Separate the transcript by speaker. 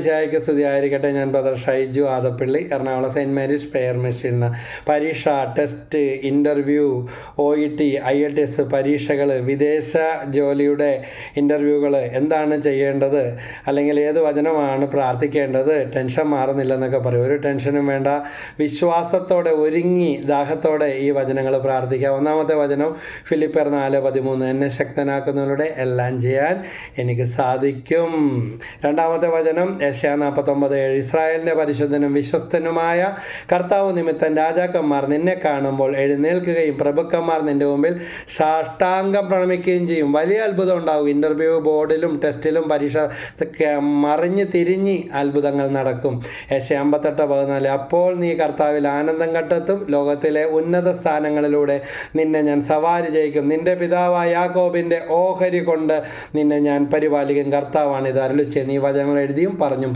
Speaker 1: ഈശോമിശിഹായ്ക്ക് സ്തുതിയായിരിക്കട്ടെ. ഞാൻ brother Shaiju Adappally, Ernakulam Saint Mary's prayer മിഷനിൽ നിന്ന്. പരീക്ഷ, ടെസ്റ്റ്, ഇൻ്റർവ്യൂ, OET, IELTS പരീക്ഷകൾ, വിദേശ ജോലിയുടെ ഇൻ്റർവ്യൂകൾ, എന്താണ് ചെയ്യേണ്ടത്, അല്ലെങ്കിൽ ഏത് വചനമാണ് പ്രാർത്ഥിക്കേണ്ടത്, ടെൻഷൻ മാറുന്നില്ലെന്നൊക്കെ പറയും. ഒരു ടെൻഷനും വേണ്ട, വിശ്വാസത്തോടെ ഒരുങ്ങി ദാഹത്തോടെ ഈ വചനങ്ങൾ പ്രാർത്ഥിക്കുക. ഒന്നാമത്തെ വചനം ഫിലിപ്പിയർ 4:13, എന്നെ ശക്തനാക്കുന്നവരുടെ എല്ലാം ചെയ്യാൻ എനിക്ക് സാധിക്കും. രണ്ടാമത്തെ വചനം യെശയ്യാ 49:7, ഇസ്രായേലിൻ്റെ പരിശുദ്ധനും വിശ്വസ്തനുമായ കർത്താവ് നിമിത്തം രാജാക്കന്മാർ നിന്നെ കാണുമ്പോൾ എഴുന്നേൽക്കുകയും പ്രഭുക്കന്മാർ നിന്റെ മുമ്പിൽ സാഷ്ടാംഗം പ്രണമിക്കുകയും ചെയ്യും. വലിയ അത്ഭുതം ഉണ്ടാകും. ഇൻ്റർവ്യൂ ബോർഡിലും ടെസ്റ്റിലും പരീക്ഷ മറിഞ്ഞ് തിരിഞ്ഞ് അത്ഭുതങ്ങൾ നടക്കും. യെശയ്യാ 58:14, അപ്പോൾ നീ കർത്താവിൽ ആനന്ദം കണ്ടെത്തും, ലോകത്തിലെ ഉന്നത സ്ഥാനങ്ങളിലൂടെ നിന്നെ ഞാൻ സവാരി ചെയ്യിക്കും, നിന്റെ പിതാവായ യാക്കോബിൻ്റെ ഓഹരി കൊണ്ട് നിന്നെ ഞാൻ പരിപാലിക്കും, കർത്താവാണ് ഇത് അരുളിച്ചെയ്യുന്നത്. ഈ വചനങ്ങൾ എഴുതിയും പറഞ്ഞും